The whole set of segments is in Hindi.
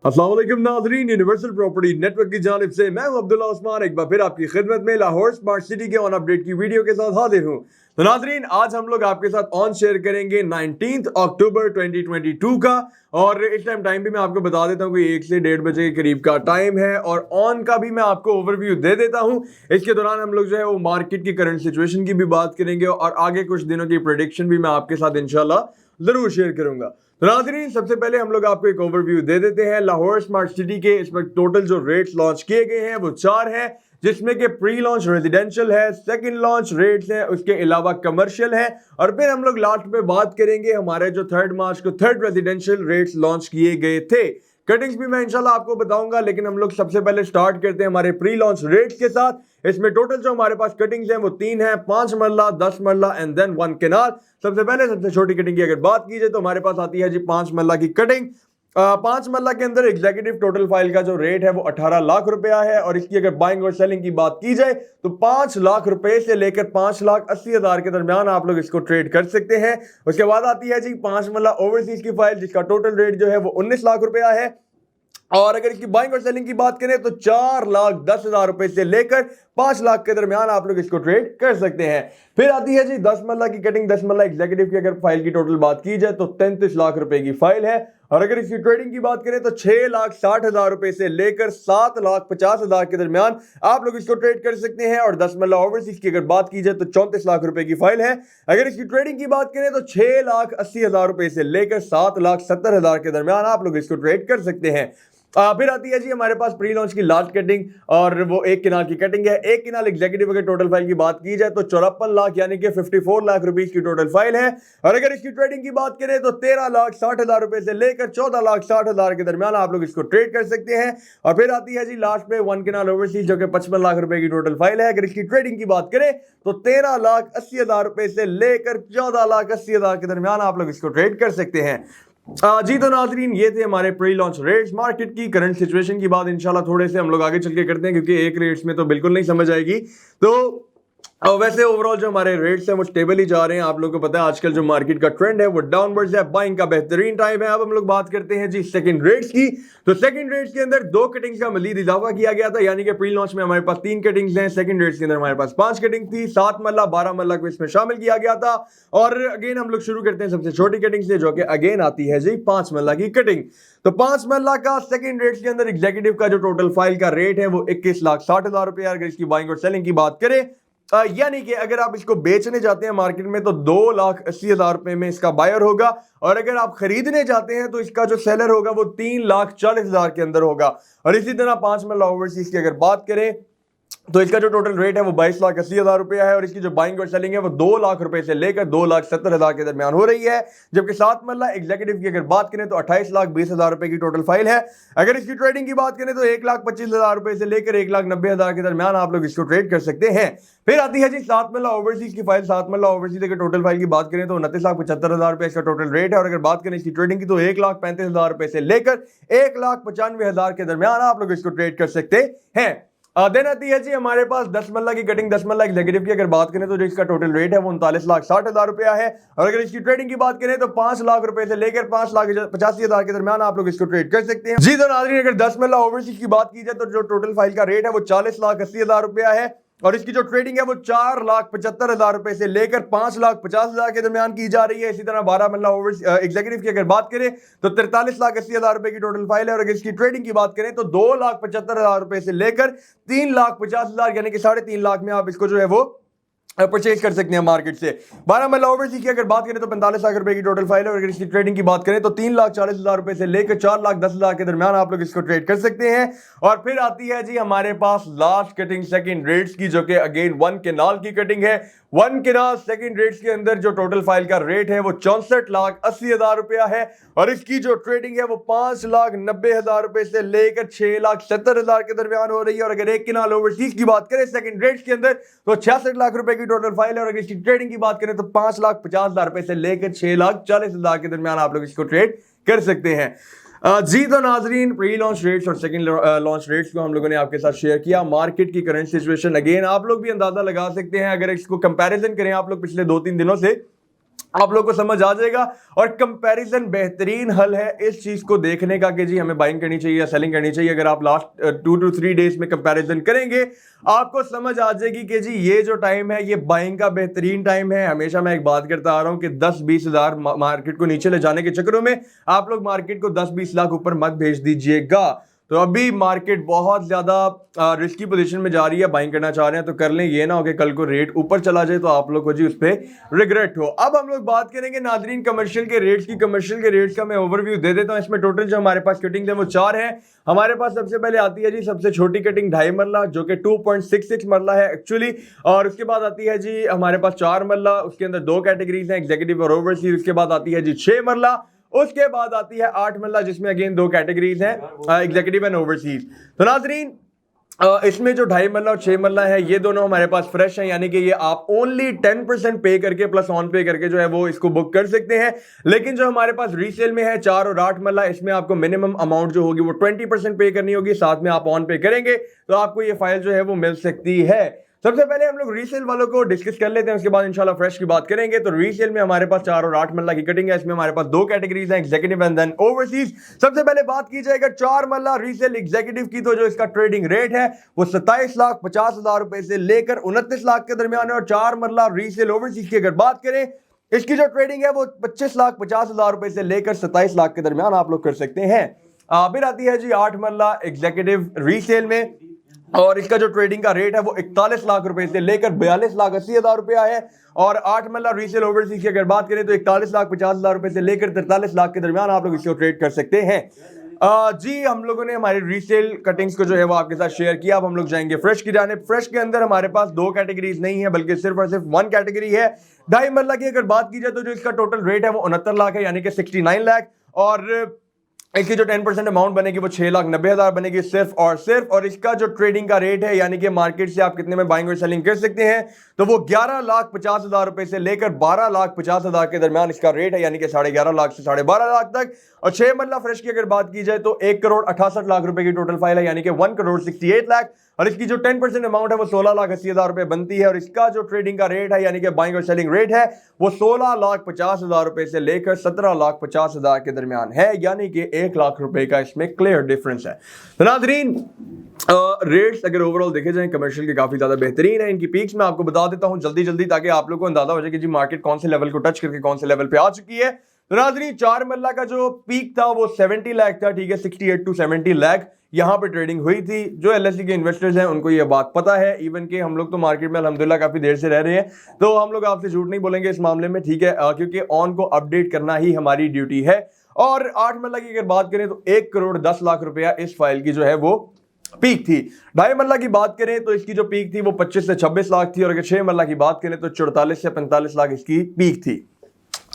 अस्सलाम वालेकुम नाज़रीन, यूनिवर्सल प्रॉपर्टी नेटवर्क की जानिब से मैं हूं अब्दुल्ला उस्मान एक बार फिर आपकी खिदमत में लाहौर स्मार्ट सिटी के ऑन अपडेट की वीडियो के साथ हाजिर हूं। तो नाज़रीन, आज हम लोग आपके साथ ऑन शेयर करेंगे 19 अक्टूबर 2022 का, और इस टाइम भी मैं आपको बता देता हूं कि 1 से 1:30 बजे के करीब का टाइम है, और ऑन का भी मैं आपको ओवरव्यू दे देता हूं। इसके दौरान हम लोग जो है वो मार्केट की करंट सिचुएशन की भी बात करेंगे और आगे कुछ दिनों की प्रेडिक्शन भी मैं आपके साथ इंशाल्लाह जरूर शेयर करूंगा। तो नाज़रीन, सबसे पहले हम लोग आपको एक ओवरव्यू दे देते हैं। लाहौर स्मार्ट सिटी के इस वक्त टोटल जो रेट्स लॉन्च किए गए हैं वो 4 है, जिसमें कि प्री लॉन्च रेजिडेंशियल है, सेकंड लॉन्च रेट्स है, उसके अलावा कमर्शियल है, और फिर हम लोग लास्ट में बात करेंगे हमारे जो 3 मार्च को थर्ड रेजिडेंशियल रेट्स लॉन्च किए गए थे। कटिंग्स भी मैं इंशाल्लाह आपको बताऊंगा, लेकिन हम लोग सबसे पहले स्टार्ट करते हैं हमारे प्री लॉन्च रेट्स के साथ। इसमें टोटल जो हमारे पास कटिंग्स हैं वो 3 है, 5 मरला, 10 मरला एंड देन 1 केनाल। सबसे पहले सबसे छोटी कटिंग की अगर बात की जाए तो हमारे पास आती है जी 5 मरला की कटिंग। 5 मरला के अंदर एग्जीक्यूटिव टोटल फाइल का जो रेट है वो 18 लाख रुपया है, और इसकी अगर बाइंग और सेलिंग की बात की जाए तो 5 लाख रुपए से लेकर 5,80,000 के दरमियान आप लोग इसको ट्रेड कर सकते हैं। उसके बाद आती है जी 5 मरला ओवरसीज की फाइल, जिसका टोटल रेट जो है वो 19 लाख रुपया है, और अगर इसकी बाइंग और सेलिंग की बात करें तो 4,10,000 रुपए से लेकर 5 लाख के दरमियान आप लोग इसको ट्रेड कर सकते हैं। फिर आती है जी 10 मरला की कटिंग। 10 मरला एग्जीक्यूटिव की अगर फाइल की टोटल बात की जाए तो 33 लाख रुपए की फाइल है, और अगर इसकी ट्रेडिंग की बात करें तो 6,60,000 रुपए से लेकर 7,50,000 के दरमियान आप लोग इसको ट्रेड कर सकते हैं। और 10 मरला ओवरसीज की अगर बात की जाए तो 34 लाख रुपए की फाइल है, अगर इसकी ट्रेडिंग की बात करें तो 6,80,000 रुपए से लेकर 7,70,000 के दरमियान आप लोग इसको ट्रेड कर सकते हैं। फिर आती है जी हमारे पास प्री लॉन्च की लास्ट कटिंग, और वो 1 किनाल की कटिंग है। 1 किनाल एग्जीक्यूटिव अगर टोटल फाइल की बात की जाए तो 54 लाख यानी कि 54 लाख रुपीस की टोटल फाइल है, और अगर इसकी ट्रेडिंग की बात करें तो 13,60,000 रुपए से लेकर 14,60,000 के दरमियान आप लोग इसको ट्रेड कर सकते हैं। और फिर आती है जी लास्ट में 1 किनाल ओवरसीज, जो कि 55 लाख रुपए की टोटल फाइल है, अगर इसकी ट्रेडिंग की बात करें तो 13,80,000 रुपए से लेकर 14,80,000 के दरमियान आप लोग इसको ट्रेड कर सकते हैं। जी तो नाजरीन, ये थे हमारे प्री लॉन्च रेट्स। मार्केट की करंट सिचुएशन की बात इंशाल्लाह थोड़े से हम लोग आगे चल के करते हैं, क्योंकि एक रेट्स में तो बिल्कुल नहीं समझ आएगी। तो वैसे ओवरऑल जो हमारे रेट्स हैं वो स्टेबल ही जा रहे हैं। आप लोगों को पता है आजकल जो मार्केट का ट्रेंड है वो डाउनवर्ड्स है, बाइंग का बेहतरीन टाइम है। अब हम लोग बात करते हैं जी सेकंड रेट्स की। तो सेकंड रेट्स के अंदर 2 कटिंग्स का मजीद इजाफा किया गया था, यानी कि प्री लॉन्च में हमारे पास 3 कटिंग्स हैं, सेकंड रेट्स के अंदर हमारे पास 5 कटिंग थी। 7 मरला 12 मरला को इसमें शामिल किया गया था। और अगेन हम लोग शुरू करते हैं सबसे छोटी कटिंग से, जो कि अगेन आती है जी 5 मरला की कटिंग। तो 5 मरला का सेकंड रेट्स के अंदर एग्जीक्यूटिव का जो टोटल फाइल का रेट है वो 21,60,000 रुपया। अगर इसकी बाइंग और सेलिंग की बात करें यानी कि अगर आप इसको बेचने जाते हैं मार्केट में तो 2,80,000 रुपए में इसका बायर होगा, और अगर आप खरीदने जाते हैं तो इसका जो सेलर होगा वो 3,40,000 के अंदर होगा। और इसी तरह 5 मरला ओवरसीज की अगर बात करें तो इसका जो टोटल रेट है वो 22,80,000 रुपया है, और इसकी जो बाइंग और सेलिंग है वो 2 लाख रुपए से लेकर 2,70,000 के दरमियान हो रही है। जबकि 7 मरला एग्जीक्यूटिव की अगर बात करें तो 28,20,000 रुपए की टोटल फाइल है, अगर इसकी ट्रेडिंग की बात करें तो 1,25,000 रुपए से लेकर 1,90,000 के दरमियान आप लोग इसको ट्रेड कर सकते हैं। फिर आती है जी 7 मरला ओवरसीज की फाइल। 7 मरला ओवरसीज की टोटल फाइल की बात करें तो 29,75,000 रुपए इसका टोटल रेट है, और अगर बात करें इसकी ट्रेडिंग की तो 1,35,000 रुपए से लेकर 1,95,000 के दरमियान आप लोग इसको ट्रेड कर सकते हैं। देन आती है जी हमारे पास 10 मरला की कटिंग। 10 मरला एग्जीक्यूटिव की अगर बात करें तो जो इसका टोटल रेट है वो 39,60,000 रुपया है, और अगर इसकी ट्रेडिंग की बात करें तो 5 लाख रुपए से लेकर 5,85,000 के दरमियान आप लोग इसको ट्रेड कर सकते हैं। जी तो नाज़रीन, अगर 10 मरला ओवरसीज की बात की जाए तो जो टोटल फाइल का रेट है वो 40,80,000 रुपया है, और इसकी जो ट्रेडिंग है वो 4,75,000 रुपए से लेकर 5,50,000 के दरमियान की जा रही है। इसी तरह 12 मरला एग्जीक्यूटिव की अगर बात करें तो 43,80,000 रुपए की टोटल फाइल है, और अगर इसकी ट्रेडिंग की बात करें तो 2,75,000 रुपए से लेकर 3,50,000 यानी कि 3.5 लाख में आप इसको जो है वो परचेज कर सकते हैं मार्केट से। 12 मरला ओवरसीज की अगर बात करें तो 45 लाख रुपए की टोटल फाइल है, और अगर इसकी ट्रेडिंग की बात करें तो 3,40,000 रुपए से लेकर 4,10,000 के दरमियान आप लोग इसको ट्रेड कर सकते हैं। और फिर आती है जी हमारे पास लास्ट कटिंग सेकंड रेट्स की, जो कि अगेन 1 केनाल की कटिंग है। 1 केनाल सेकंड रेट्स के अंदर जो टोटल फाइल का रेट है वो 64,80,000 रुपया है, और इसकी जो ट्रेडिंग है वो 5,90,000 रुपए से लेकर 6,70,000 के दरमियान हो रही है। और अगर 1 केनाल ओवरसीज की बात करें सेकंड रेट्स के अंदर तो 66 लाख रुपए की टोटल फाइल है, और अगर इसकी ट्रेडिंग की बात करें तो 5,50,000 रुपए से लेकर 6,40,000 के दरमियान आप लोग इसको ट्रेड कर सकते हैं। जी तो नाजरीन, प्री लॉन्च रेट्स और सेकंड लॉन्च रेट्स को हम लोगों ने आपके साथ शेयर किया। मार्केट की करंट सिचुएशन अगेन आप लोग भी अंदाजा लगा सकते हैं, अगर इसको कंपैरिजन करें आप लोग पिछले 2-3 दिनों से आप लोग को समझ आ जाएगा। और कंपैरिजन बेहतरीन हल है इस चीज को देखने का कि जी हमें बाइंग करनी चाहिए या सेलिंग करनी चाहिए। अगर आप लास्ट 2 to 3 डेज में कंपैरिजन करेंगे आपको समझ आ जाएगी कि जी ये जो टाइम है ये बाइंग का बेहतरीन टाइम है। हमेशा मैं एक बात करता आ रहा हूं कि 10-20 हजार मार्केट को नीचे ले जाने के चक्करों में आप लोग मार्केट को 10-20 लाख ऊपर मत भेज दीजिएगा। तो अभी मार्केट बहुत ज्यादा रिस्की पोजीशन में जा रही है, बाइंग करना चाह रहे हैं तो कर लें, ये ना हो कि कल को रेट ऊपर चला जाए तो आप लोग को जी उस पर रिग्रेट हो। अब हम लोग बात करेंगे नाजरीन कमर्शियल के रेट्स की। कमर्शियल के रेट्स का मैं ओवरव्यू दे देता हूं। इसमें टोटल जो हमारे पास कटिंग है वो 4 है। हमारे पास सबसे पहले आती है जी सबसे छोटी कटिंग 2.5 मरला जो कि 2.66 मरला है एक्चुअली। और उसके बाद आती है जी हमारे पास 4 मरला, उसके अंदर 2 कैटेगरीज हैं, एग्जीक्यूटिव और ओवरसीज। उसके बाद आती है जी 6 मरला, उसके बाद आती है 8 मरला जिसमें अगेन 2 कैटेगरीज हैं, एग्जीक्यूटिव एंड ओवरसीज। तो नाजरीन इसमें जो 2.5 मरला और 6 मरला है ये दोनों हमारे पास फ्रेश हैं, यानी कि ये आप ओनली 10% पे करके प्लस ऑन पे करके जो है वो इसको बुक कर सकते हैं। लेकिन जो हमारे पास रीसेल में है 4 और 8 मरला, इसमें आपको मिनिमम अमाउंट जो होगी वो 20% पे करनी होगी, साथ में आप ऑन पे करेंगे तो आपको ये फाइल जो है वो मिल सकती है। सबसे पहले हम लोग रीसेल वालों को डिस्कस कर लेते हैं, उसके बाद इंशाल्लाह फ्रेश की बात करेंगे। तो रीसेल में हमारे पास 4 और 8 मरला की कटिंग है। इसमें हमारे पास 2 कैटेगरीज हैं, एग्जीक्यूटिव एंड देन ओवरसीज। सबसे पहले बात की जाएगा 4 मरला रीसेल एग्जीक्यूटिव की, तो जो इसका ट्रेडिंग रेट है वो 27,50,000 रुपए से लेकर 29 लाख के दरमियान है। और 4 मरला रीसेल ओवरसीज की अगर बात करें इसकी जो ट्रेडिंग है वो 25,50,000 रुपए से लेकर 27 लाख के दरमियान आप लोग कर सकते हैं। फिर आती है जी 8 मरला एग्जीक्यूटिव रीसेल में, और इसका जो ट्रेडिंग का रेट है वो 41 लाख रुपए से लेकर 42,80,000 रुपया है। और 8 मरला रीसेल ओवरसीज की अगर बात करें तो 41,50,000 रुपए से लेकर 43 लाख के दरमियान आप लोग इसको ट्रेड कर सकते हैं। जी हम लोगों ने हमारी रीसेल कटिंग्स को जो है वो आपके साथ शेयर किया। अब हम लोग जाएंगे फ्रेश की जाने। फ्रेश के अंदर हमारे पास 2 कैटेगरीज नहीं है बल्कि सिर्फ और सिर्फ 1 कैटेगरी है। 2.5 मरला की अगर बात की जाए तो जो इसका टोटल रेट है वो 69 लाख है, यानी कि 69 लाख। और इसकी जो 10% अमाउंट बनेगी वो 6,90,000 बनेगी सिर्फ और सिर्फ। और इसका जो ट्रेडिंग का रेट है यानी कि मार्केट से आप कितने में बाइंग और सेलिंग कर सकते हैं तो वो 11,50,000 रुपए से लेकर 12,50,000 के दरमियान इसका रेट है, यानी कि 11.5 लाख से 12.5 लाख तक। और 6 मरला फ्रेश की अगर बात की जाए तो 1,68,00,000 रुपए की टोटल फाइल है, यानी कि 1,68 लाख। और इसकी जो 10% अमाउंट है वो 16,80,000 रुपए बनती है। और इसका जो ट्रेडिंग का रेट है यानी कि बाइंग और सेलिंग रेट है वो 16,50,000 रुपए से लेकर 17,50,000 के दरमियान है, यानी कि 1 लाख रुपए का इसमें क्लियर डिफरेंस है। तो नाजरीन रेट्स अगर ओवरऑल देखे जाएं कमर्शियल के काफी ज्यादा बेहतरीन है। इनकी पीक्स मैं आपको बता देता हूं जल्दी जल्दी ताकि आप लोगों को अंदाजा हो जाए कि जी मार्केट कौन से लेवल को टच करके कौन से लेवल पे आ चुकी है। तो नाजरीन 4 मरला का जो पीक था वो 70 लाख था, ठीक है, 68 to 70 लाख यहां पे ट्रेडिंग हुई थी। जो एलएससी के इन्वेस्टर्स हैं उनको ये बात पता है, इवन के हम लोग तो मार्केट में अल्हम्दुलिल्लाह काफी देर से रह रहे हैं तो हम लोग आपसे झूठ नहीं बोलेंगे इस मामले में, ठीक है, क्योंकि ऑन को अपडेट करना ही हमारी ड्यूटी है। और 8 मरला की अगर बात करें तो 1,10,00,000 रुपया इस फाइल की जो है वो पीक थी। 2.5 मरला की बात करें तो इसकी जो पीक थी वो 25 से 26 लाख थी। और अगर 6 मरला की बात करें तो 44 से 45 लाख इसकी पीक थी।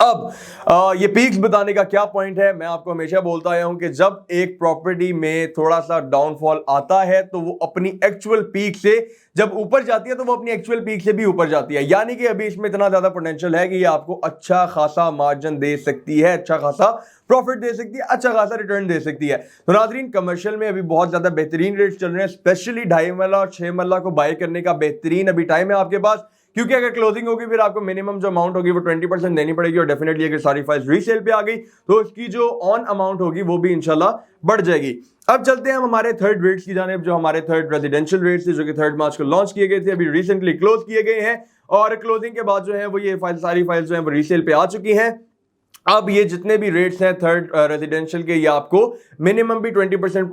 अब ये पीक्स बताने का क्या पॉइंट है, मैं आपको हमेशा बोलता आया हूं कि जब एक प्रॉपर्टी में थोड़ा सा डाउनफॉल आता है तो वो अपनी एक्चुअल पीक से जब ऊपर जाती है तो वो अपनी एक्चुअल पीक से भी ऊपर जाती है, यानी कि अभी इसमें इतना ज्यादा पोटेंशियल है कि ये आपको अच्छा खासा मार्जिन दे सकती है, अच्छा खासा प्रॉफिट दे सकती है, अच्छा खासा रिटर्न दे सकती है। तो नाजरीन कमर्शियल में अभी बहुत ज्यादा बेहतरीन रेट्स चल रहे हैं, स्पेशली 2.5 मरला और 6 मरला को बाय करने का बेहतरीन अभी टाइम है आपके पास, क्योंकि अगर क्लोजिंग होगी फिर आपको मिनिमम जो अमाउंट होगी वो 20% देनी पड़ेगी। और डेफिनेटली अगर सारी फाइल्स रीसेल पे आ गई तो उसकी जो ऑन अमाउंट होगी वो भी इंशाल्लाह बढ़ जाएगी। अब चलते हैं हम हमारे थर्ड रेट्स की जानिब, जो हमारे थर्ड रेजिडेंशियल रेट्स थे जो कि 3 मार्च को लॉन्च किए गए थे, अभी रिसेंटली क्लोज किए गए हैं। और क्लोजिंग के बाद जो है वो ये सारी फाइल्स जो है वो रीसेल पे आ चुकी हैं। अब ये जितने भी रेट्स हैं थर्ड रेजिडेंशियल के, ये आपको मिनिमम भी 20%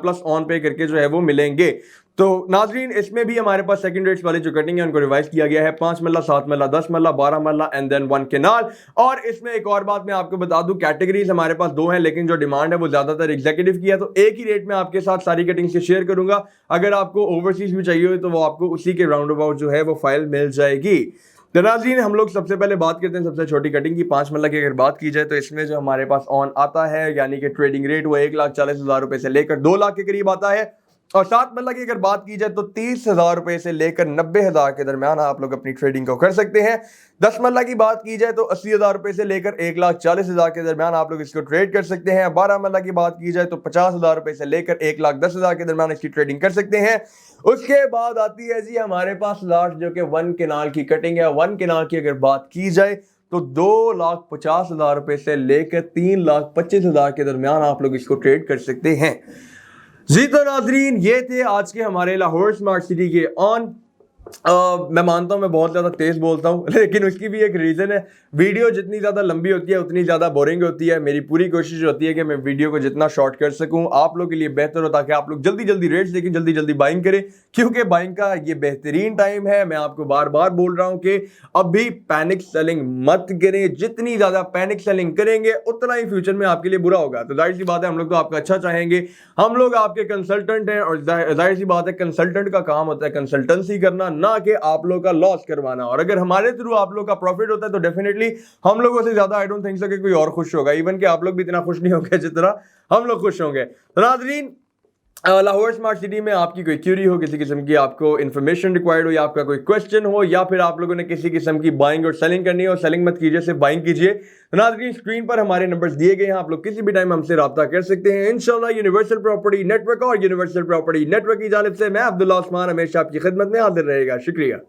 प्लस ऑन पे करके जो है वो मिलेंगे। तो नाजरीन इसमें भी हमारे पास सेकंड रेट्स वाली जो कटिंग है उनको रिवाइज किया गया है, 5 मरला, 7 मरला, 10 मरला, 12 मरला एंड देन 1 केनाल। और इसमें एक और बात मैं आपको बता दूं, कैटेगरीज हमारे पास 2 हैं लेकिन जो डिमांड है वो ज्यादातर एग्जीक्यूटिव की है, तो एक ही रेट में आपके साथ सारी कटिंग्स शेयर करूंगा। अगर आपको ओवरसीज भी चाहिए हो तो वो आपको उसी के राउंड अबाउट जो है वो फाइल मिल जाएगी। तो नाज़रीन हम लोग सबसे पहले बात करते हैं सबसे छोटी कटिंग की, 5 मरला की अगर बात की जाए तो इसमें जो हमारे पास ऑन आता है यानी कि ट्रेडिंग रेट वो 1,40,000 रुपए से लेकर 2 लाख के करीब आता है। और 7 मरला की अगर बात की जाए तो 30,000 रुपए से लेकर 90,000 के दरमियान आप लोग अपनी ट्रेडिंग को कर सकते हैं। 10 मरला की बात की जाए तो 80,000 रुपए से लेकर 1,40,000 के दरमियान आप लोग इसको ट्रेड कर सकते हैं। 12 मरला की बात की जाए तो 50,000 रुपए से लेकर 1,10,000 के दरमियान इसकी ट्रेडिंग कर सकते हैं। उसके बाद आती है जी हमारे पास लास्ट जो कि 1 केनाल की कटिंग है। 1 केनाल की अगर बात की जाए तो 2,50,000 रुपए से लेकर 3,25,000 के दरमियान आप लोग इसको ट्रेड कर सकते हैं। जी तो नाजरीन, ये थे आज के हमारे लाहौर स्मार्ट सिटी के ऑन। मैं मानता हूं मैं बहुत ज़्यादा तेज़ बोलता हूं, लेकिन उसकी भी एक रीज़न है। वीडियो जितनी ज़्यादा लंबी होती है उतनी ज़्यादा बोरिंग होती है। मेरी पूरी कोशिश होती है कि मैं वीडियो को जितना शॉर्ट कर सकूं आप लोग के लिए बेहतर हो, ताकि आप लोग जल्दी जल्दी रेट्स देखें, जल्दी जल्दी बाइंग करें, क्योंकि बाइंग का ये बेहतरीन टाइम है। मैं आपको बार बार बोल रहा हूँ कि अभी पैनिक सेलिंग मत करें। जितनी ज़्यादा पैनिक सेलिंग करेंगे उतना ही फ्यूचर में आपके लिए बुरा होगा। तो जाहिर सी बात है हम लोग तो आपका अच्छा चाहेंगे, हम लोग आपके कंसल्टेंट हैं, और जाहिर सी बात है कंसल्टेंट का काम होता है कंसल्टेंसी करना, ना कि आप लोग का लॉस करवाना। और अगर हमारे थ्रू आप लोग का प्रॉफिट होता है तो डेफिनेटली हम लोगों से ज्यादा आई डोंट थिंक सो कि कोई और खुश होगा। इवन कि आप लोग भी इतना खुश नहीं होंगे जितना हम लोग खुश होंगे। तो नाज़रीन, लाहौर स्मार्ट सिटी में आपकी कोई क्यूरी हो, किसी किस्म की आपको इन्फॉर्मेशन रिक्वायर्ड हो, या आपका कोई क्वेश्चन हो, या फिर आप लोगों ने किसी किस्म की बाइंग और सेलिंग करनी हो, सेलिंग मत कीजिए, सिर्फ बाइंग कीजिए। तो नाज़रीन, स्क्रीन पर हमारे नंबर्स दिए गए हैं, आप लोग किसी भी टाइम हमसे रब्ता कर सकते हैं। इंशाल्लाह यूनिवर्सल प्रॉपर्टी नेटवर्क और यूनिवर्सल प्रॉपर्टी नेटवर्क की जानिब से मैं अब्दुल्ला उस्मान हमेशा आपकी खिदमत में हाजिर रहेगा। शुक्रिया।